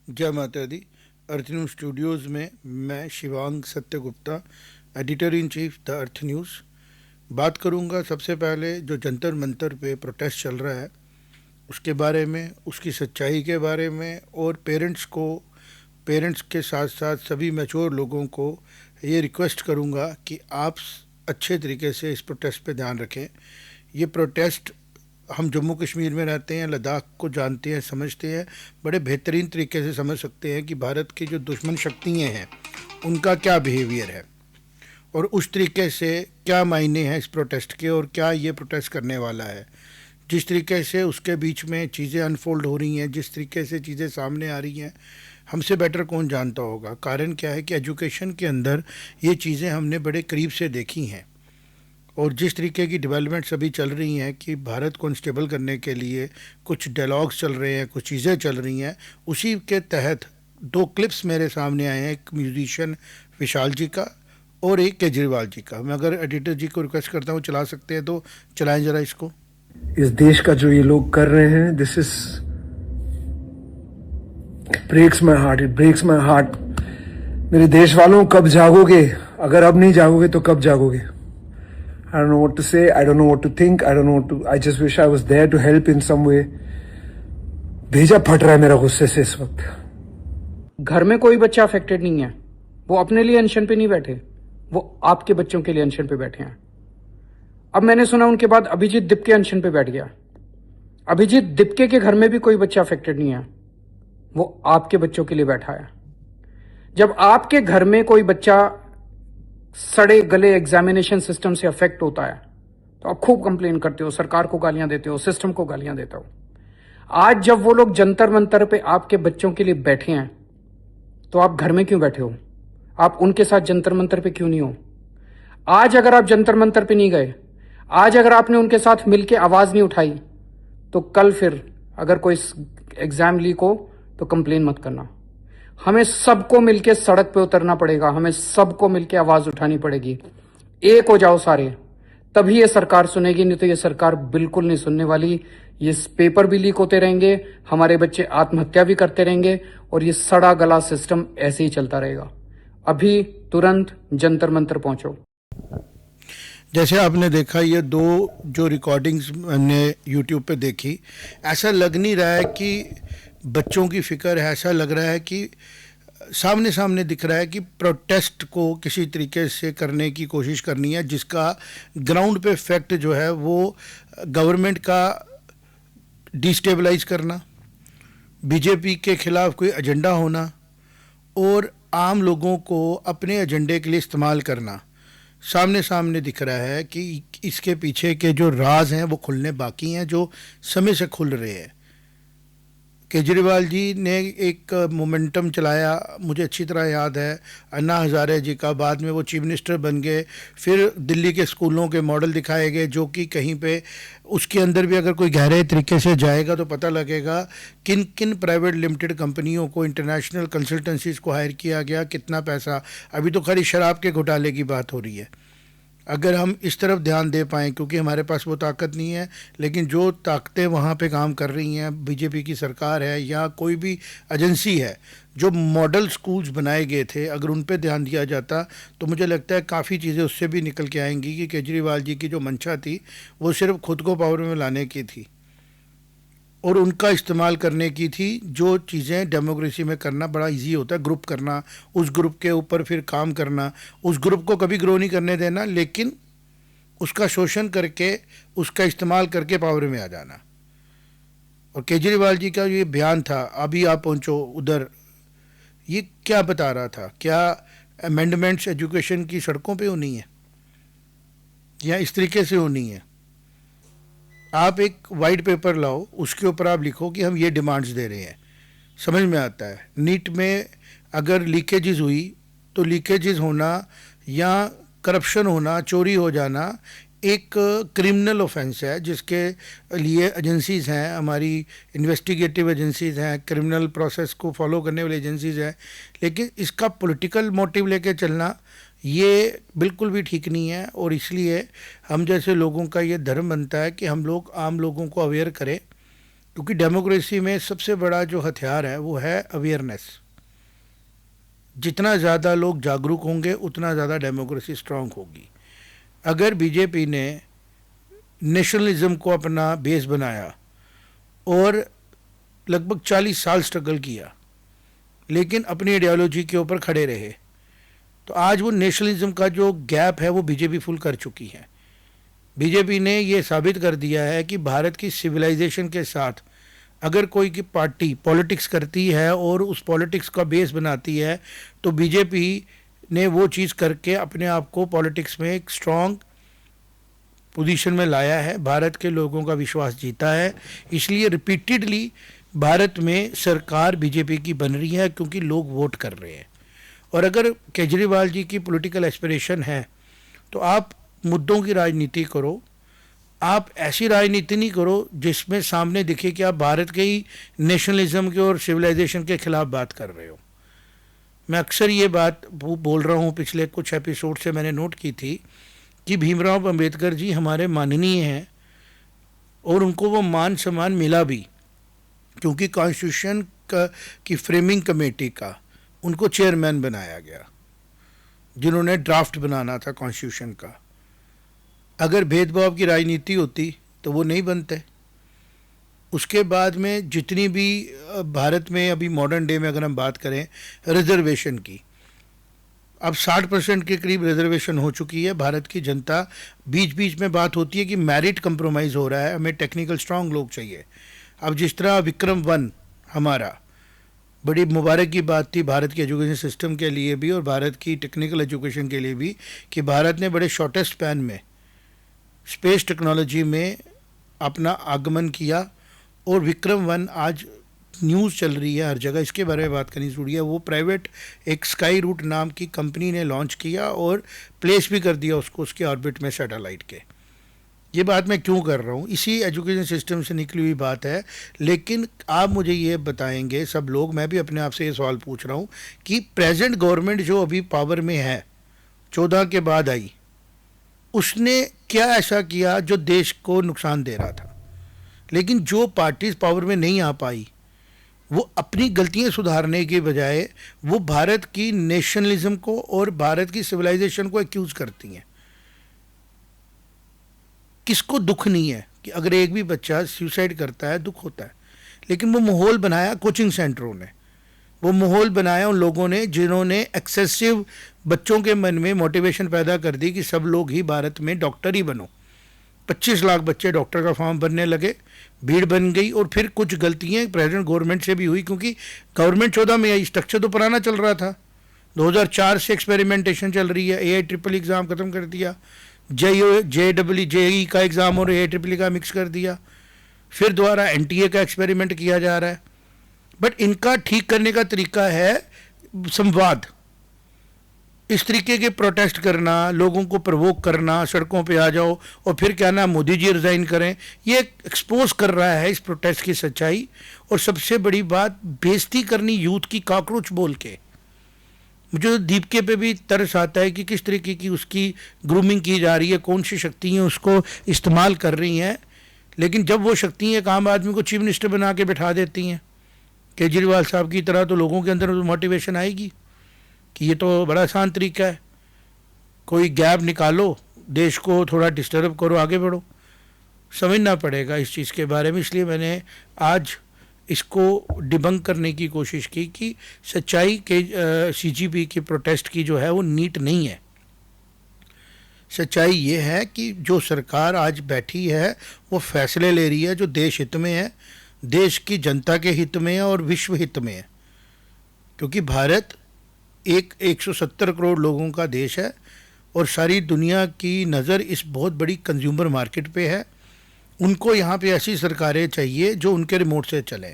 जय माता दी। अर्थ news studios में मैं Shivang Satyagupta, editor in chief the Earth News, बात करूंगा। सबसे पहले जो जंतर मंतर पे प्रोटेस्ट चल रहा है उसके बारे में, उसकी सच्चाई के बारे में, और पेरेंट्स के साथ साथ सभी मैच्योर लोगों को ये रिक्वेस्ट करूंगा कि आप अच्छे तरीके से इस प्रोटेस्ट पे ध्यान रखें। ये प्रोटेस्ट, हम जम्मू कश्मीर में रहते हैं, लद्दाख को जानते हैं, समझते हैं, बड़े बेहतरीन तरीके से समझ सकते हैं कि भारत की जो दुश्मन शक्तियाँ हैं उनका क्या बिहेवियर है और उस तरीके से क्या मायने हैं इस प्रोटेस्ट के और क्या ये प्रोटेस्ट करने वाला है। जिस तरीके से उसके बीच में चीज़ें अनफोल्ड हो रही हैं, जिस तरीके से चीज़ें सामने आ रही हैं, हमसे बेटर कौन जानता होगा। कारण क्या है कि एजुकेशन के अंदर ये चीज़ें हमने बड़े करीब से देखी हैं, और जिस तरीके की डेवलपमेंट्स अभी चल रही हैं कि भारत को अनस्टेबल करने के लिए कुछ डायलॉग्स चल रहे हैं, कुछ चीज़ें चल रही हैं, उसी के तहत दो क्लिप्स मेरे सामने आए हैं, एक म्यूजिशियन विशाल जी का और एक केजरीवाल जी का। मैं अगर एडिटर जी को रिक्वेस्ट करता हूँ चला सकते हैं तो चलाएं ज़रा इसको। इस देश का जो ये लोग कर रहे हैं, this is breaks my heart, it breaks my heart. मेरे देश वालों, कब जागोगे? अगर अब नहीं जागोगे तो कब जागोगे? I don't know what to say, I don't know what to think, I don't know what to, I just wish I was there to help in some way. भेजा फट रहा है मेरा गुस्से से इस वक्त। घर में कोई बच्चा अफेक्टेड नहीं है, वो अपने लिए अनशन पे नहीं बैठे, वो आपके बच्चों के लिए अनशन पे बैठे हैं। अब मैंने सुना उनके बाद अभिजीत दिपके अनशन पे बैठ गया। अभिजीत दिपके के घर में भी कोई बच्चा अफेक्टेड नहीं है, वो आपके बच्चों के लिए बैठा है। जब आपके घर में कोई बच्चा सड़े गले एग्जामिनेशन सिस्टम से अफेक्ट होता है तो आप खूब कंप्लेन करते हो, सरकार को गालियां देते हो, सिस्टम को गालियां देते हो। आज जब वो लोग जंतर मंतर पे आपके बच्चों के लिए बैठे हैं तो आप घर में क्यों बैठे हो? आप उनके साथ जंतर मंतर पे क्यों नहीं हो? आज अगर आप जंतर मंतर पे नहीं गए, आज अगर आपने उनके साथ मिलके आवाज नहीं उठाई, तो कल फिर अगर कोई एग्जाम लीक हो तो कंप्लेन मत करना। हमें सबको मिलके सड़क पे उतरना पड़ेगा, हमें सबको मिलके आवाज उठानी पड़ेगी। एक हो जाओ सारे, तभी ये सरकार सुनेगी, नहीं तो ये सरकार बिल्कुल नहीं सुनने वाली। ये पेपर भी लीक होते रहेंगे, हमारे बच्चे आत्महत्या भी करते रहेंगे, और ये सड़ा गला सिस्टम ऐसे ही चलता रहेगा। अभी तुरंत जंतर मंतर पहुंचो। जैसे आपने देखा, ये दो जो रिकॉर्डिंग्स हमने यूट्यूब पे देखी, ऐसा लग नहीं रहा है कि बच्चों की फ़िक्र है, ऐसा लग रहा है कि सामने सामने दिख रहा है कि प्रोटेस्ट को किसी तरीके से करने की कोशिश करनी है, जिसका ग्राउंड पे इफेक्ट जो है वो गवर्नमेंट का डिस्टेबलाइज करना, बीजेपी के खिलाफ कोई एजेंडा होना और आम लोगों को अपने एजेंडे के लिए इस्तेमाल करना। सामने सामने दिख रहा है कि इसके पीछे के जो राज हैं वो खुलने बाकी हैं, जो समय से खुल रहे हैं। केजरीवाल जी ने एक मोमेंटम चलाया, मुझे अच्छी तरह याद है, अन्ना हज़ारे जी का। बाद में वो चीफ मिनिस्टर बन गए, फिर दिल्ली के स्कूलों के मॉडल दिखाए गए, जो कि कहीं पे उसके अंदर भी अगर कोई गहरे तरीके से जाएगा तो पता लगेगा किन किन प्राइवेट लिमिटेड कंपनियों को, इंटरनेशनल कंसल्टेंसीज को हायर किया गया, कितना पैसा। अभी तो खाली शराब के घोटाले की बात हो रही है। अगर हम इस तरफ ध्यान दे पाएँ, क्योंकि हमारे पास वो ताकत नहीं है, लेकिन जो ताकतें वहाँ पे काम कर रही हैं, बीजेपी की सरकार है या कोई भी एजेंसी है, जो मॉडल स्कूल्स बनाए गए थे, अगर उन पे ध्यान दिया जाता तो मुझे लगता है काफ़ी चीज़ें उससे भी निकल के आएंगी कि केजरीवाल जी की जो मंशा थी वो सिर्फ खुद को पावर में लाने की थी और उनका इस्तेमाल करने की थी। जो चीज़ें डेमोक्रेसी में करना बड़ा इजी होता है, ग्रुप करना, उस ग्रुप के ऊपर फिर काम करना, उस ग्रुप को कभी ग्रो नहीं करने देना, लेकिन उसका शोषण करके, उसका इस्तेमाल करके पावर में आ जाना। और केजरीवाल जी का ये बयान था, अभी आप पहुंचो उधर, ये क्या बता रहा था? क्या अमेंडमेंट्स एजुकेशन की सड़कों पे होनी है या इस तरीके से होनी है? आप एक वाइट पेपर लाओ, उसके ऊपर आप लिखो कि हम ये डिमांड्स दे रहे हैं, समझ में आता है। नीट में अगर लीकेजेस हुई तो लीकेजेस होना या करप्शन होना, चोरी हो जाना एक क्रिमिनल ऑफेंस है, जिसके लिए एजेंसीज़ हैं, हमारी इन्वेस्टिगेटिव एजेंसीज़ हैं, क्रिमिनल प्रोसेस को फॉलो करने वाली एजेंसीज़ हैं। लेकिन इसका पॉलिटिकल मोटिव लेके चलना ये बिल्कुल भी ठीक नहीं है, और इसलिए हम जैसे लोगों का ये धर्म बनता है कि हम लोग आम लोगों को अवेयर करें क्योंकि डेमोक्रेसी में सबसे बड़ा जो हथियार है वो है अवेयरनेस। जितना ज़्यादा लोग जागरूक होंगे उतना ज़्यादा डेमोक्रेसी स्ट्रांग होगी। अगर बीजेपी ने नेशनलिज्म को अपना बेस बनाया और लगभग 40 साल स्ट्रगल किया लेकिन अपनी आइडियोलॉजी के ऊपर खड़े रहे, तो आज वो नेशनलिज्म का जो गैप है वो बीजेपी फुल कर चुकी है। बीजेपी ने ये साबित कर दिया है कि भारत की सिविलाइजेशन के साथ अगर कोई की पार्टी पॉलिटिक्स करती है और उस पॉलिटिक्स का बेस बनाती है तो बीजेपी ने वो चीज़ करके अपने आप को पॉलिटिक्स में एक स्ट्रॉन्ग पोजीशन में लाया है, भारत के लोगों का विश्वास जीता है। इसलिए रिपीटेडली भारत में सरकार बीजेपी की बन रही है क्योंकि लोग वोट कर रहे हैं। और अगर केजरीवाल जी की पॉलिटिकल एस्पिरेशन है तो आप मुद्दों की राजनीति करो, आप ऐसी राजनीति नहीं करो जिसमें सामने दिखे कि आप भारत के ही नेशनलिज्म के और सिविलाइजेशन के खिलाफ बात कर रहे हो। मैं अक्सर ये बात बोल रहा हूँ, पिछले कुछ एपिसोड से मैंने नोट की थी कि भीमराव अंबेडकर जी हमारे माननीय हैं और उनको वो मान सम्मान मिला भी क्योंकि कॉन्स्टिट्यूशन की फ्रेमिंग कमेटी का उनको चेयरमैन बनाया गया जिन्होंने ड्राफ्ट बनाना था कॉन्स्टिट्यूशन का। अगर भेदभाव की राजनीति होती तो वो नहीं बनते। उसके बाद में जितनी भी भारत में अभी मॉडर्न डे में अगर हम बात करें रिजर्वेशन की, अब 60% के करीब रिजर्वेशन हो चुकी है। भारत की जनता, बीच बीच में बात होती है कि मेरिट कंप्रोमाइज़ हो रहा है, हमें टेक्निकल स्ट्रांग लोग चाहिए। अब जिस तरह विक्रम 1 हमारा बड़ी मुबारक की बात थी भारत के एजुकेशन सिस्टम के लिए भी और भारत की टेक्निकल एजुकेशन के लिए भी कि भारत ने बड़े शॉर्टेस्ट स्पैन में स्पेस टेक्नोलॉजी में अपना आगमन किया और विक्रम 1 आज न्यूज़ चल रही है हर जगह, इसके बारे में बात करनी जरूरी है। वो प्राइवेट एक स्काई रूट नाम की कंपनी ने लॉन्च किया और प्लेस भी कर दिया उसको उसके ऑर्बिट में सैटेलाइट के। ये बात मैं क्यों कर रहा हूँ, इसी एजुकेशन सिस्टम से निकली हुई बात है। लेकिन आप मुझे ये बताएंगे सब लोग, मैं भी अपने आप से ये सवाल पूछ रहा हूँ कि प्रेजेंट गवर्नमेंट जो अभी पावर में है 14 के बाद आई, उसने क्या ऐसा किया जो देश को नुकसान दे रहा था। लेकिन जो पार्टीज पावर में नहीं आ पाई वो अपनी गलतियां सुधारने के बजाय वो भारत की नेशनलिज्म को और भारत की सिविलाइजेशन को एक्यूज करती हैं। किसको दुख नहीं है कि अगर एक भी बच्चा सुसाइड करता है, दुख होता है। लेकिन वो माहौल बनाया कोचिंग सेंटरों ने, वो माहौल बनाया उन लोगों ने जिन्होंने एक्सेसिव बच्चों के मन में मोटिवेशन पैदा कर दी कि सब लोग ही भारत में डॉक्टर ही बनो। 25 लाख बच्चे डॉक्टर का फॉर्म भरने लगे, भीड़ बन गई। और फिर कुछ गलतियां प्रेजेंट गवर्नमेंट से भी हुई क्योंकि गवर्नमेंट 14 में आई, स्ट्रक्चर तो पुराना चल रहा था। 2004 से एक्सपेरिमेंटेशन चल रही है, AI एग्ज़ाम ख़त्म कर दिया, JEE का एग्ज़ाम और AIEEE का मिक्स कर दिया, फिर दोबारा NTA का एक्सपेरिमेंट किया जा रहा है। बट इनका ठीक करने का तरीका है संवाद, इस तरीके के प्रोटेस्ट करना, लोगों को प्रवोक करना, सड़कों पे आ जाओ और फिर क्या ना मोदी जी रिज़ाइन करें। ये एक्सपोज कर रहा है इस प्रोटेस्ट की सच्चाई। और सबसे बड़ी बात, बेइज्जती करनी यूथ की कॉकरोच बोल के। मुझे तो दीपके पे भी तरस आता है कि किस तरीके की उसकी ग्रूमिंग की जा रही है, कौन सी शक्तियाँ उसको इस्तेमाल कर रही हैं। लेकिन जब वो शक्तियाँ एक आम आदमी को चीफ मिनिस्टर बना के बैठा देती हैं केजरीवाल साहब की तरह, तो लोगों के अंदर मोटिवेशन आएगी कि ये तो बड़ा आसान तरीका है, कोई गैप निकालो, देश को थोड़ा डिस्टर्ब करो, आगे बढ़ो। समझना पड़ेगा इस चीज़ के बारे में। इसलिए मैंने आज इसको डिबंक करने की कोशिश की कि सच्चाई के CGP की प्रोटेस्ट की जो है वो नीट नहीं है। सच्चाई ये है कि जो सरकार आज बैठी है वो फैसले ले रही है जो देश हित में है, देश की जनता के हित में है और विश्व हित में है। क्योंकि भारत एक 170 करोड़ लोगों का देश है और सारी दुनिया की नज़र इस बहुत बड़ी कंज्यूमर मार्केट पे है। उनको यहाँ पे ऐसी सरकारें चाहिए जो उनके रिमोट से चले।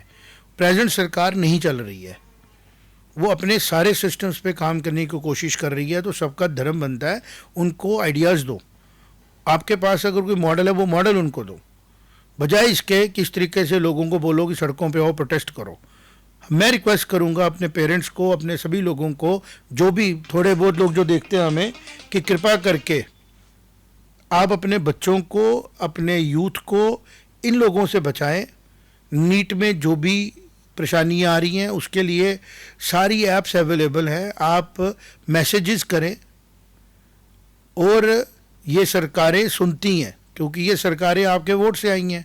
प्रेजेंट सरकार नहीं चल रही है, वो अपने सारे सिस्टम्स पे काम करने की कोशिश कर रही है। तो सबका धर्म बनता है उनको आइडियाज़ दो। आपके पास अगर कोई मॉडल है वो मॉडल उनको दो, बजाय इसके किस तरीके से लोगों को बोलो कि सड़कों पे आओ प्रोटेस्ट करो। मैं रिक्वेस्ट करूंगा अपने पेरेंट्स को, अपने सभी लोगों को, जो भी थोड़े बहुत लोग जो देखते हैं हमें, कि कृपा करके आप अपने बच्चों को, अपने यूथ को इन लोगों से बचाएं नीट में जो भी परेशानियाँ आ रही हैं उसके लिए सारी ऐप्स अवेलेबल हैं, आप मैसेजेस करें और ये सरकारें सुनती हैं क्योंकि ये सरकारें आपके वोट से आई हैं।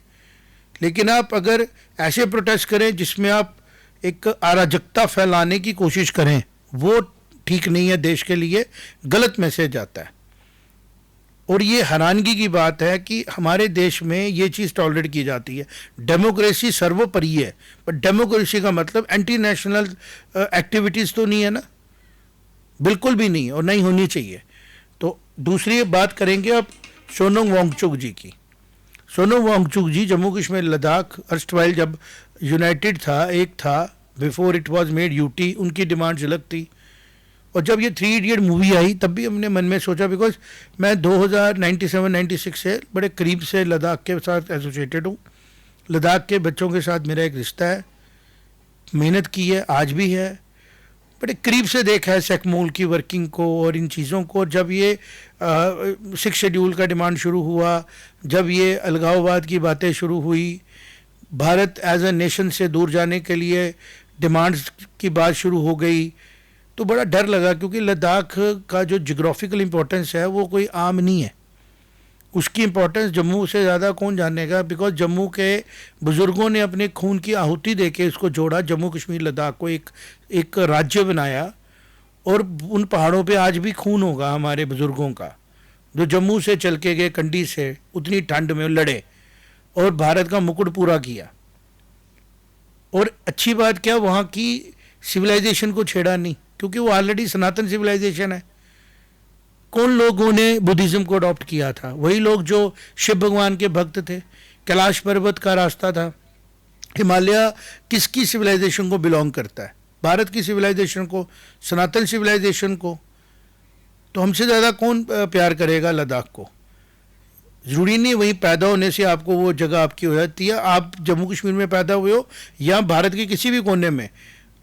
लेकिन आप अगर ऐसे प्रोटेस्ट करें जिसमें आप एक अराजकता फैलाने की कोशिश करें, वो ठीक नहीं है, देश के लिए गलत मैसेज आता है। और ये हैरानगी की बात है कि हमारे देश में ये चीज़ टॉलरेट की जाती है। डेमोक्रेसी सर्वोपरि है, पर डेमोक्रेसी का मतलब एंटी नेशनल एक्टिविटीज़ तो नहीं है ना, बिल्कुल भी नहीं, और नहीं होनी चाहिए। तो दूसरी बात करेंगे अब सोनम वांगचुक जी की। सोनम वांगचुक जी जम्मू कश्मीर लद्दाख अर्स्टवाइल जब यूनाइटेड था, एक था, before it was made UT, उनकी डिमांड्स अलग थी। और जब ये 3 इडियट मूवी आई तब भी हमने मन में सोचा, बिकॉज मैं 2097-96 से बड़े करीब से लद्दाख के साथ एसोसिएटेड हूँ। लद्दाख के बच्चों के साथ मेरा एक रिश्ता है, मेहनत की है, आज भी है, बड़े करीब से देखा है सेकमोल की वर्किंग को और इन चीज़ों को। जब ये 6 शेड्यूल का डिमांड शुरू हुआ, जब ये अलगाववाद की बातें शुरू हुई, भारत एज ए नेशन से दूर जाने के लिए डिमांड्स की बात शुरू हो गई, तो बड़ा डर लगा क्योंकि लद्दाख का जो जियोग्राफिकल इम्पोर्टेंस है वो कोई आम नहीं है। उसकी इम्पोर्टेंस जम्मू से ज़्यादा कौन जानेगा, बिकॉज जम्मू के बुज़ुर्गों ने अपने खून की आहुति देके इसको जोड़ा, जम्मू कश्मीर लद्दाख को एक राज्य बनाया। और उन पहाड़ों पे आज भी खून होगा हमारे बुज़ुर्गों का, जो जम्मू से चल के गए कंडी से, उतनी ठंड में लड़े और भारत का मुकुट पूरा किया। और अच्छी बात क्या, वहाँ की सिविलाइजेशन को छेड़ा नहीं, क्योंकि वो ऑलरेडी सनातन सिविलाइजेशन है। कौन लोगों ने बुद्धिज़्म को अडॉप्ट किया था? वही लोग जो शिव भगवान के भक्त थे। कैलाश पर्वत का रास्ता था। हिमालय किसकी सिविलाइजेशन को बिलोंग करता है? भारत की सिविलाइजेशन को, सनातन सिविलाइजेशन को। तो हमसे ज़्यादा कौन प्यार करेगा लद्दाख को? ज़रूरी नहीं वहीं पैदा होने से आपको वो जगह आपकी हो जाती है। आप जम्मू कश्मीर में पैदा हुए हो या भारत के किसी भी कोने में,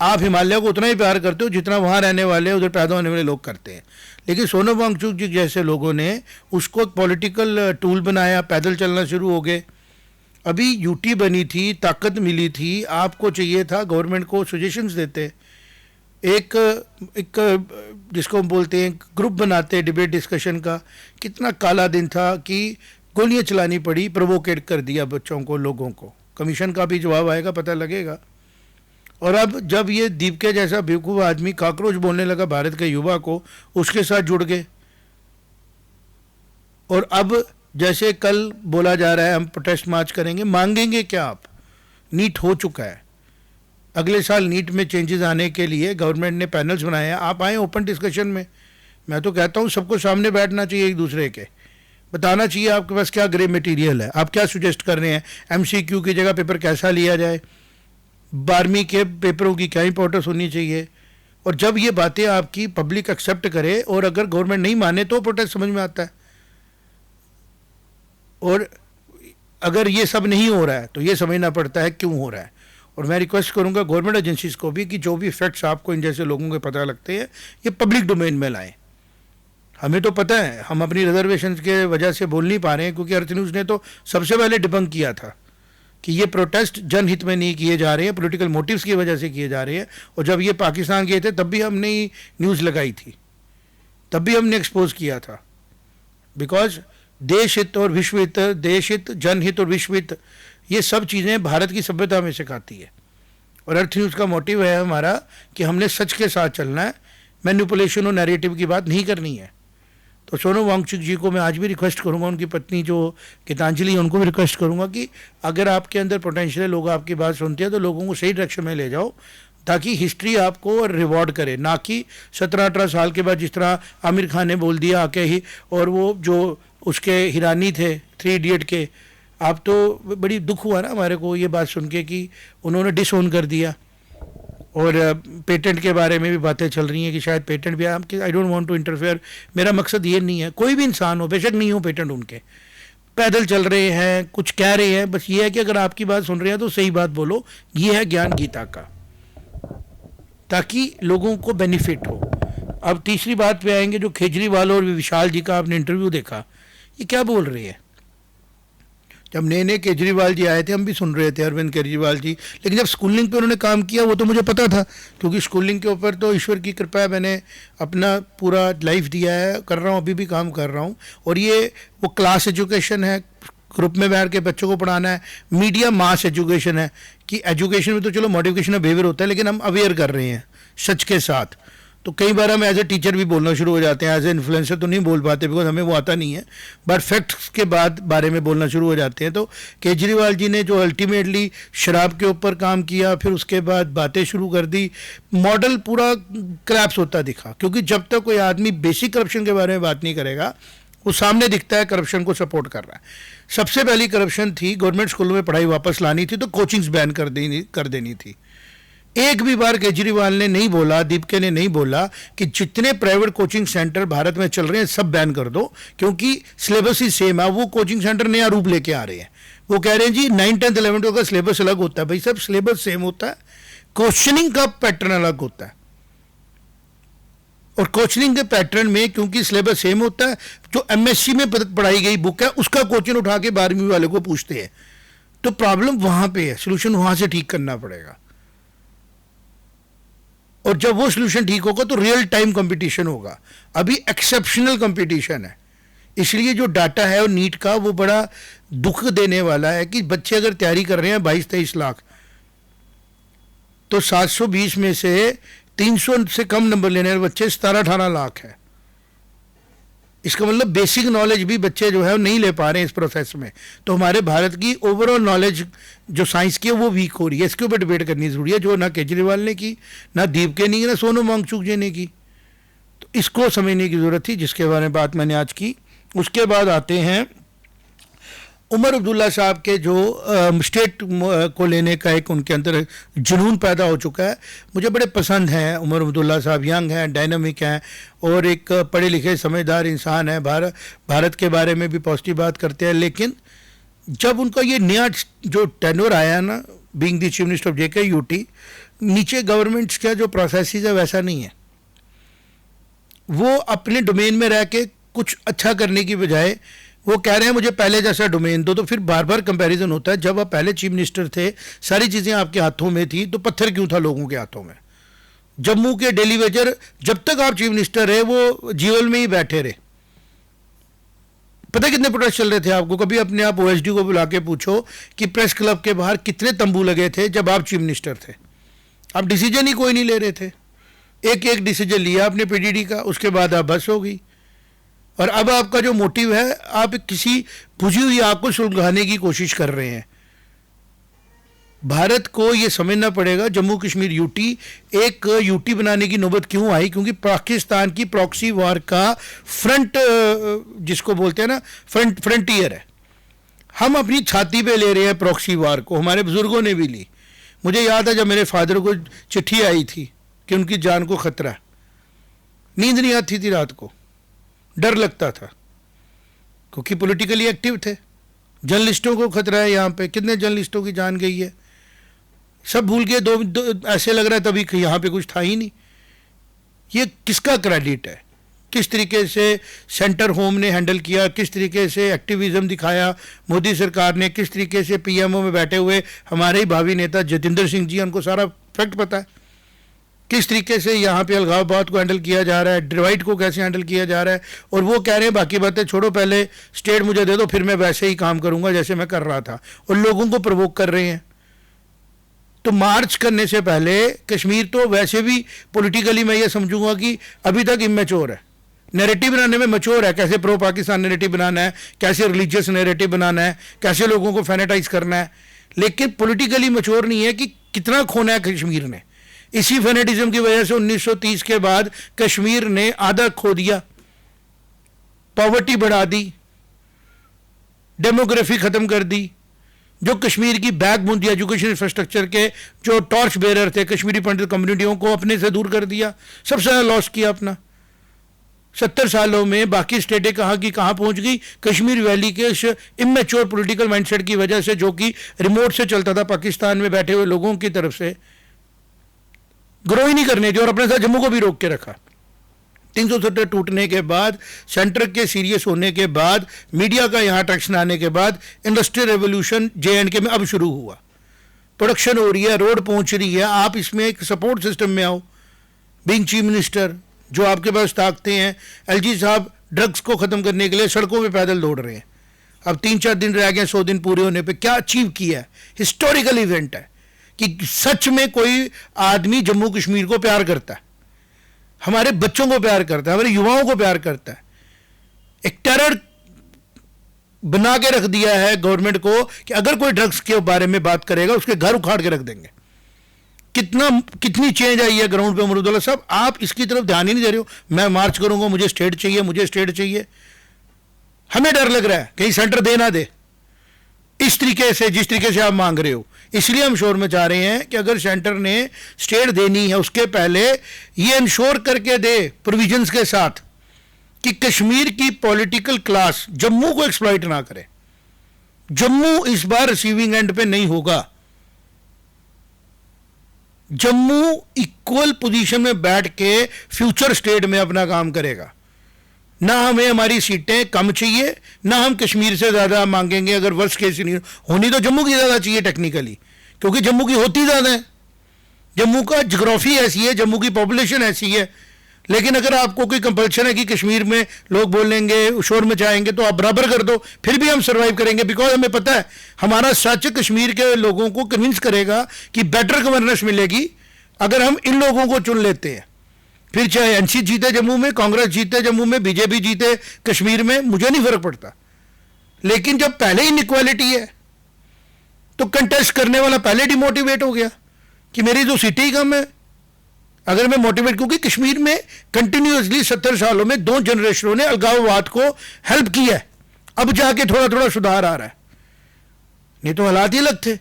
आप हिमालय को उतना ही प्यार करते हो जितना वहाँ रहने वाले, उधर पैदा होने वाले लोग करते हैं। लेकिन सोनम वांगचुक जी जैसे लोगों ने उसको एक पॉलिटिकल टूल बनाया, पैदल चलना शुरू हो गए। अभी यूटी बनी थी, ताकत मिली थी, आपको चाहिए था गवर्नमेंट को सजेशंस देते, एक जिसको हम बोलते हैं ग्रुप बनाते डिबेट डिस्कशन का। कितना काला दिन था कि गोलियां चलानी पड़ी, प्रोवोकेट कर दिया बच्चों को, लोगों को। कमीशन का भी जवाब आएगा, पता लगेगा। और अब जब ये दीपके जैसा बेवकूफ़ आदमी कॉकरोच बोलने लगा भारत के युवा को, उसके साथ जुड़ गए। और अब जैसे कल बोला जा रहा है हम प्रोटेस्ट मार्च करेंगे, मांगेंगे क्या आप? नीट हो चुका है, अगले साल नीट में चेंजेस आने के लिए गवर्नमेंट ने पैनल्स बनाए हैं। आप आए ओपन डिस्कशन में। मैं तो कहता हूँ सबको सामने बैठना चाहिए, एक दूसरे के बताना चाहिए आपके पास क्या ग्रे मटेरियल है, आप क्या सुजेस्ट कर रहे हैं, MCQ की जगह पेपर कैसा लिया जाए, 12वीं के पेपरों की क्या इंपॉर्टेंस होनी चाहिए। और जब ये बातें आपकी पब्लिक एक्सेप्ट करे और अगर गवर्नमेंट नहीं माने तो प्रोटेस्ट समझ में आता है। और अगर ये सब नहीं हो रहा है तो ये समझना पड़ता है क्यों हो रहा है। और मैं रिक्वेस्ट करूंगा गवर्नमेंट एजेंसीज को भी कि जो भी फैक्ट्स आपको इन जैसे लोगों के पता लगते हैं ये पब्लिक डोमेन में लाएं। हमें तो पता है, हम अपनी रिजर्वेशन के वजह से बोल नहीं पा रहे हैं, क्योंकि अर्थ न्यूज़ ने तो सबसे पहले डिबंक किया था कि ये प्रोटेस्ट जनहित में नहीं किए जा रहे हैं, पॉलिटिकल मोटिव्स की वजह से किए जा रहे हैं। और जब ये पाकिस्तान गए थे तब भी हमने ही न्यूज़ लगाई थी, तब भी हमने एक्सपोज किया था। बिकॉज देश हित और विश्व हित, देश हित, जनहित और विश्व हित, ये सब चीज़ें भारत की सभ्यता में सिखाती है। और अर्थ न्यूज़ का मोटिव है हमारा कि हमने सच के साथ चलना है, मैनिपुलेशन और नैरेटिव की बात नहीं करनी है। तो सोनम वांगचुक जी को मैं आज भी रिक्वेस्ट करूंगा, उनकी पत्नी जो गीतांजलि है उनको भी रिक्वेस्ट करूंगा कि अगर आपके अंदर पोटेंशियल है, लोग आपकी बात सुनते हैं, तो लोगों को सही डायरेक्शन में ले जाओ, ताकि हिस्ट्री आपको रिवॉर्ड करे, ना कि 17-18 साल के बाद जिस तरह आमिर खान ने बोल दिया आके ही, और वो जो उसके हिरानी थे 3 इडियट के, आप तो बड़ी दुख हुआ ना हमारे को ये बात सुन के कि उन्होंने डिसओन कर दिया। और पेटेंट के बारे में भी बातें चल रही हैं कि शायद पेटेंट भी, I don't want to interfere, मेरा मकसद ये नहीं है, कोई भी इंसान हो, बेशक नहीं हो पेटेंट उनके, पैदल चल रहे हैं, कुछ कह रहे हैं, बस ये है कि अगर आपकी बात सुन रहे हैं तो सही बात बोलो। ये है ज्ञान गीता का, ताकि लोगों को बेनिफिट हो। अब तीसरी बात पे आएंगे, जो केजरीवाल और विशाल जी का आपने इंटरव्यू देखा, ये क्या बोल रही है? जब नए नए केजरीवाल जी आए थे हम भी सुन रहे थे अरविंद केजरीवाल जी, लेकिन जब स्कूलिंग पे उन्होंने काम किया वो तो मुझे पता था, क्योंकि स्कूलिंग के ऊपर तो ईश्वर की कृपा है, मैंने अपना पूरा लाइफ दिया है, कर रहा हूँ, अभी भी काम कर रहा हूँ। और ये वो क्लास एजुकेशन है, ग्रुप में बैठ के बच्चों को पढ़ाना है, मीडिया मास एजुकेशन है, कि एजुकेशन में तो चलो मॉडिफिकेशन ऑफ बिहेवियर होता है, लेकिन हम अवेयर कर रहे हैं सच के साथ। तो कई बार हम एज ए टीचर भी बोलना शुरू हो जाते हैं, एज ए इन्फ्लुएंसर तो नहीं बोल पाते बिकॉज हमें वो आता नहीं है, बट फैक्ट्स के बारे में बोलना शुरू हो जाते हैं। तो केजरीवाल जी ने जो अल्टीमेटली शराब के ऊपर काम किया, फिर उसके बाद बातें शुरू कर दी, मॉडल पूरा क्रैप्स होता दिखा, क्योंकि जब तक कोई आदमी बेसिक करप्शन के बारे में बात नहीं करेगा, वो सामने दिखता है करप्शन को सपोर्ट कर रहा है। सबसे पहली करप्शन थी गवर्नमेंट स्कूलों में पढ़ाई वापस लानी थी, तो कोचिंग्स बैन कर देनी थी। एक भी बार केजरीवाल ने नहीं बोला, दीपके ने नहीं बोला कि जितने प्राइवेट कोचिंग सेंटर भारत में चल रहे हैं सब बैन कर दो, क्योंकि सिलेबस ही सेम है। वो कोचिंग सेंटर नया रूप लेके आ रहे हैं, वो कह रहे हैं जी 9, 10, 11 का सिलेबस अलग होता है। भाई सब सिलेबस सेम होता है, क्वेश्चनिंग का पैटर्न अलग होता है, और क्वेश्चनिंग के पैटर्न में क्योंकि सिलेबस सेम होता है, जो एमएससी में पढ़ाई गई बुक है उसका क्वेश्चन उठा के 12वीं वाले को पूछते हैं। तो प्रॉब्लम वहां पे है, सोल्यूशन वहां से ठीक करना पड़ेगा, और जब वो सोल्यूशन ठीक होगा तो रियल टाइम कंपटीशन होगा। अभी एक्सेप्शनल कंपटीशन है, इसलिए जो डाटा है और नीट का वो बड़ा दुख देने वाला है कि बच्चे अगर तैयारी कर रहे हैं 22-23 लाख, तो 720 में से 300 से कम नंबर लेने वाले बच्चे 17-18 लाख है। इसका मतलब बेसिक नॉलेज भी बच्चे जो है वो नहीं ले पा रहे हैं इस प्रोसेस में। तो हमारे भारत की ओवरऑल नॉलेज जो साइंस की है वो वीक हो रही है। इसके ऊपर डिबेट करनी जरूरी है, जो ना केजरीवाल ने की, ना दीपके ने की, ना सोनम वांगचुक जी ने की। तो इसको समझने की जरूरत थी, जिसके बारे में बात मैंने आज की। उसके बाद आते हैं उमर अब्दुल्ला साहब के जो स्टेट को लेने का एक उनके अंदर जुनून पैदा हो चुका है। मुझे बड़े पसंद हैं उमर अब्दुल्ला साहब, यंग हैं, डायनामिक हैं, और एक पढ़े लिखे समझदार इंसान है। भारत के बारे में भी पॉजिटिव बात करते हैं। लेकिन जब उनका ये नया जो टेन्योर आया ना, being the chief minister of JK UT, नीचे गवर्नमेंट्स का जो प्रोसेस है वैसा नहीं है। वो अपने डोमेन में रह के कुछ अच्छा करने की बजाय वो कह रहे हैं मुझे पहले जैसा डोमेन दो, तो फिर बार बार कंपैरिजन होता है। जब आप पहले चीफ मिनिस्टर थे, सारी चीज़ें आपके हाथों में थी, तो पत्थर क्यों था लोगों के हाथों में? जम्मू के डेली वेजर जब तक आप चीफ मिनिस्टर रहे वो जीवल में ही बैठे रहे। पता कितने प्रोटेस्ट चल रहे थे आपको? कभी अपने आप ओएसडी को बुला के पूछो कि प्रेस क्लब के बाहर कितने तंबू लगे थे जब आप चीफ मिनिस्टर थे। आप डिसीजन ही कोई नहीं ले रहे थे। एक एक डिसीजन लिया आपने पीडीडी का, उसके बाद आप बस हो गई। और अब आपका जो मोटिव है, आप किसी बुझी हुई आग को सुलगाने की कोशिश कर रहे हैं। भारत को यह समझना पड़ेगा जम्मू कश्मीर यूटी एक यूटी बनाने की नौबत क्यों आई, क्योंकि पाकिस्तान की प्रॉक्सी वार का फ्रंट, जिसको बोलते हैं ना, फ्रंटियर है। हम अपनी छाती पे ले रहे हैं प्रॉक्सी वार को। हमारे बुजुर्गों ने भी ली। मुझे याद है जब मेरे फादर को चिट्ठी आई थी कि उनकी जान को खतरा है, नींद नहीं आती थी रात को, डर लगता था, क्योंकि पॉलिटिकली एक्टिव थे। जर्नलिस्टों को खतरा है, यहाँ पे कितने जर्नलिस्टों की जान गई है, सब भूल गए। दो ऐसे लग रहा है तभी यहाँ पे कुछ था ही नहीं। ये किसका क्रेडिट है? किस तरीके से सेंटर होम ने हैंडल किया, किस तरीके से एक्टिविज्म दिखाया मोदी सरकार ने, किस तरीके से पीएमओ में बैठे हुए हमारे ही भावी नेता जतिंदर सिंह जी, उनको सारा फैक्ट पता है। किस तरीके से यहाँ पे अलगाववाद को हैंडल किया जा रहा है, डिवाइड को कैसे हैंडल किया जा रहा है। और वो कह रहे हैं बाकी बातें छोड़ो, पहले स्टेट मुझे दे दो, फिर मैं वैसे ही काम करूंगा जैसे मैं कर रहा था। और लोगों को प्रवोक कर रहे हैं। तो मार्च करने से पहले कश्मीर तो वैसे भी पॉलिटिकली मैं ये समझूंगा कि अभी तक इमेच्योर है। नैरेटिव बनाने में मैच्योर है, कैसे प्रो पाकिस्तान नैरेटिव बनाना है, कैसे रिलीजियस नैरेटिव बनाना है, कैसे लोगों को फैनेटाइज करना है। लेकिन पॉलिटिकली मैच्योर नहीं है कि कितना खोना है कश्मीर ने। इसी फेनेटिज्म की वजह से 1930 के बाद कश्मीर ने आधा खो दिया, पॉवर्टी बढ़ा दी, डेमोग्राफी खत्म कर दी। जो कश्मीर की बैकबोन थी एजुकेशन इंफ्रास्ट्रक्चर के, जो टॉर्च बेरर थे कश्मीरी पंडित कम्युनिटियों को अपने से दूर कर दिया, सबसे ज्यादा लॉस किया अपना। 70 सालों में बाकी स्टेटें कहाँ की कहाँ पहुंच गई, कश्मीर वैली के इमेच्योर पॉलिटिकल माइंडसेट की वजह से, जो कि रिमोट से चलता था पाकिस्तान में बैठे हुए लोगों की तरफ से। ग्रो ही नहीं करने दी और अपने साथ जम्मू को भी रोक के रखा। 370 टूटने के बाद, सेंटर के सीरियस होने के बाद, मीडिया का यहाँ ट्रैक्शन आने के बाद इंडस्ट्रियल रेवोल्यूशन JNK में अब शुरू हुआ। प्रोडक्शन हो रही है, रोड पहुंच रही है, आप इसमें एक सपोर्ट सिस्टम में आओ। बीइंग चीफ मिनिस्टर, जो आपके पास ताकतें हैं, LG साहब ड्रग्स को ख़त्म करने के लिए सड़कों पे पैदल दौड़ रहे हैं। अब 3-4 दिन रह गए 100 दिन पूरे होने पे, क्या अचीव किया है। हिस्टोरिकल इवेंट है कि सच में कोई आदमी जम्मू कश्मीर को प्यार करता है, हमारे बच्चों को प्यार करता है, हमारे युवाओं को प्यार करता है। एक टेरर बना के रख दिया है गवर्नमेंट को कि अगर कोई ड्रग्स के बारे में बात करेगा उसके घर उखाड़ के रख देंगे। कितनी चेंज आई है ग्राउंड पे अमरुदुल्ला साहब, आप इसकी तरफ ध्यान ही नहीं दे रहे हो। मैं मार्च करूंगा, मुझे स्टेट चाहिए, मुझे स्टेट चाहिए। हमें डर लग रहा है कहीं सेंटर दे ना दे इस तरीके से, जिस तरीके से आप मांग रहे हो। इसलिए हम शोर में चाह रहे हैं कि अगर सेंटर ने स्टेट देनी है उसके पहले ये इंश्योर करके दे प्रोविजंस के साथ कि कश्मीर की पॉलिटिकल क्लास जम्मू को एक्सप्लॉइट ना करे। जम्मू इस बार रिसीविंग एंड पे नहीं होगा। जम्मू इक्वल पोजीशन में बैठ के फ्यूचर स्टेट में अपना काम करेगा। ना हमें हमारी सीटें कम चाहिए, ना हम कश्मीर से ज़्यादा मांगेंगे। अगर वर्स्ट केस नहीं होनी तो जम्मू की ज़्यादा चाहिए टेक्निकली, क्योंकि जम्मू की होती ज़्यादा है। जम्मू का जोग्राफी ऐसी है, जम्मू की पॉपुलेशन ऐसी है। लेकिन अगर आपको कोई कंपल्शन है कि कश्मीर में लोग बोलेंगे, शोर मचाएंगे, तो आप बराबर कर दो, फिर भी हम सर्वाइव करेंगे। बिकॉज हमें पता है हमारा सच कश्मीर के लोगों को कन्विंस करेगा कि बेटर गवर्नेंस मिलेगी अगर हम इन लोगों को चुन लेते हैं। फिर चाहे NC जीते जम्मू में, कांग्रेस जीते जम्मू में, BJP जीते कश्मीर में, मुझे नहीं फर्क पड़ता। लेकिन जब पहले ही इनइक्वालिटी है तो कंटेस्ट करने वाला पहले डिमोटिवेट हो गया कि मेरी तो सीटें ही कम है। अगर मैं मोटिवेट, क्योंकि कश्मीर में कंटिन्यूसली 70 सालों में 2 जनरेशनों ने अलगाववाद को हेल्प किया है, अब जाके थोड़ा थोड़ा सुधार आ रहा है, नहीं तो हालात ही अलग थे।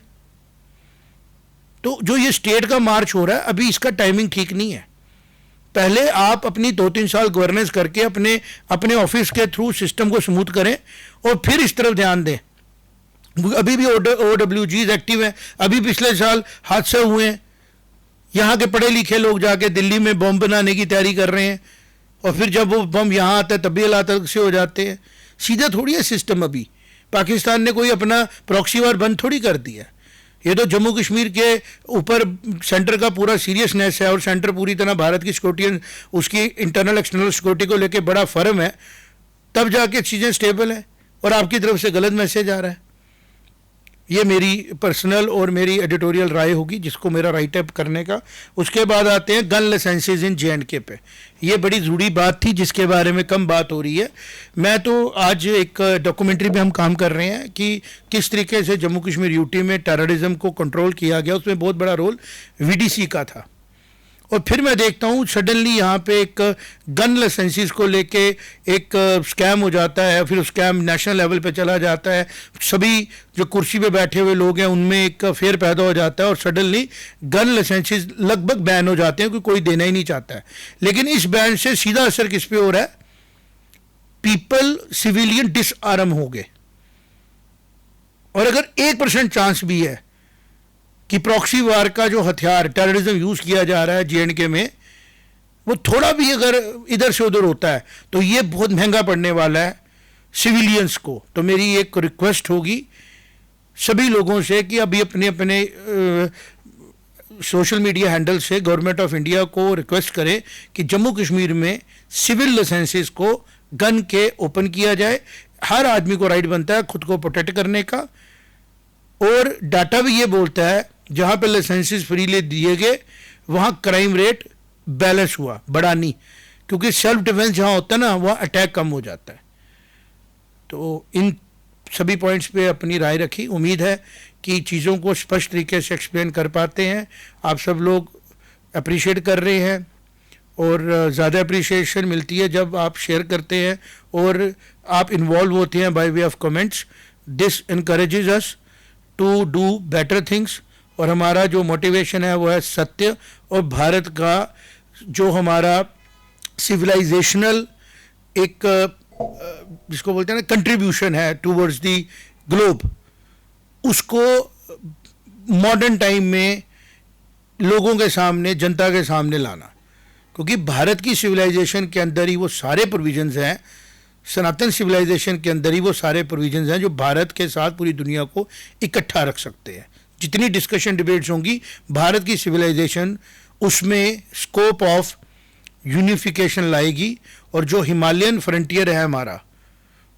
तो जो ये स्टेट का मार्च हो रहा है अभी इसका टाइमिंग ठीक नहीं है। पहले आप अपनी 2-3 साल गवर्नेंस करके अपने ऑफिस के थ्रू सिस्टम को स्मूथ करें और फिर इस तरफ ध्यान दें। अभी भी OWGs एक्टिव हैं, अभी पिछले साल हादसे हुए हैं, यहाँ के पढ़े लिखे लोग जाके दिल्ली में बम बनाने की तैयारी कर रहे हैं और फिर जब वो बम यहाँ आता है तब भी हालात से हो जाते हैं। सीधा थोड़ी है सिस्टम। अभी पाकिस्तान ने कोई अपना प्रॉक्सी वार बंद थोड़ी कर दिया। ये तो जम्मू कश्मीर के ऊपर सेंटर का पूरा सीरियसनेस है और सेंटर पूरी तरह भारत की सिक्योरिटी, उसकी इंटरनल एक्सटर्नल सिक्योरिटी को लेकर बड़ा फर्म है, तब जाके चीज़ें स्टेबल हैं। और आपकी तरफ से गलत मैसेज आ रहा है। ये मेरी पर्सनल और मेरी एडिटोरियल राय होगी जिसको मेरा राइट अप करने का। उसके बाद आते हैं गन लाइसेंसेज इन JNK पे। ये बड़ी ज़रूरी बात थी जिसके बारे में कम बात हो रही है। मैं तो आज एक डॉक्यूमेंट्री पे हम काम कर रहे हैं कि किस तरीके से जम्मू कश्मीर UT में टेररिज्म को कंट्रोल किया गया, उसमें बहुत बड़ा रोल VDC का था। और फिर मैं देखता हूँ सडनली यहाँ पे एक गन लाइसेंसेस को लेके एक स्कैम हो जाता है, फिर स्कैम नेशनल लेवल पे चला जाता है, सभी जो कुर्सी पे बैठे हुए लोग हैं उनमें एक फेयर पैदा हो जाता है और सडनली गन लाइसेंसेस लगभग बैन हो जाते हैं, क्योंकि कोई देना ही नहीं चाहता है। लेकिन इस बैन से सीधा असर किस पे हो रहा है? पीपल, सिविलियन डिसआर्म हो गए। और अगर 1% चांस भी है कि प्रॉक्सी वार का जो हथियार टेररिज्म यूज किया जा रहा है JNK में, वो थोड़ा भी अगर इधर से उधर होता है तो ये बहुत महंगा पड़ने वाला है सिविलियंस को। तो मेरी एक रिक्वेस्ट होगी सभी लोगों से कि अभी अपने अपने सोशल मीडिया हैंडल से गवर्नमेंट ऑफ इंडिया को रिक्वेस्ट करें कि जम्मू कश्मीर में सिविल लाइसेंसेस को गन के ओपन किया जाए। हर आदमी को राइट बनता है खुद को प्रोटेक्ट करने का। और डाटा भी ये बोलता है जहाँ पे लाइसेंसेस फ्रीली दिए गए वहाँ क्राइम रेट बैलेंस हुआ, बढ़ा नहीं, क्योंकि सेल्फ डिफेंस जहाँ होता है ना वहाँ अटैक कम हो जाता है। तो इन सभी पॉइंट्स पे अपनी राय रखी। उम्मीद है कि चीज़ों को स्पष्ट तरीके से एक्सप्लेन कर पाते हैं। आप सब लोग अप्रिशिएट कर रहे हैं और ज़्यादा अप्रिशिएशन मिलती है जब आप शेयर करते हैं और आप इन्वॉल्व होते हैं by way of comments. This encourages us to do better things. और हमारा जो मोटिवेशन है वो है सत्य और भारत का जो हमारा सिविलाइजेशनल एक जिसको बोलते हैं ना कंट्रीब्यूशन है टूवर्ड्स दी ग्लोब, उसको मॉडर्न टाइम में लोगों के सामने, जनता के सामने लाना। क्योंकि भारत की सिविलाइजेशन के अंदर ही वो सारे प्रोविजंस हैं, सनातन सिविलाइजेशन के अंदर ही वो सारे प्रोविजंस हैं जो भारत के साथ पूरी दुनिया को इकट्ठा रख सकते हैं। जितनी डिस्कशन डिबेट्स होंगी, भारत की सिविलाइजेशन उसमें स्कोप ऑफ यूनिफिकेशन लाएगी। और जो हिमालयन फ्रंटियर है हमारा,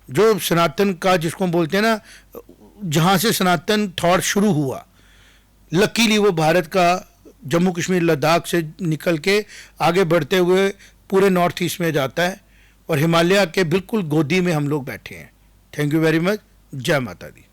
जो सनातन का जिसको हम बोलते हैं ना, जहाँ से सनातन थॉट शुरू हुआ, लकीली वो भारत का जम्मू कश्मीर लद्दाख से निकल के आगे बढ़ते हुए पूरे नॉर्थ ईस्ट में जाता है और हिमालय के बिल्कुल गोदी में हम लोग बैठे हैं। Thank you very much. जय माता दी।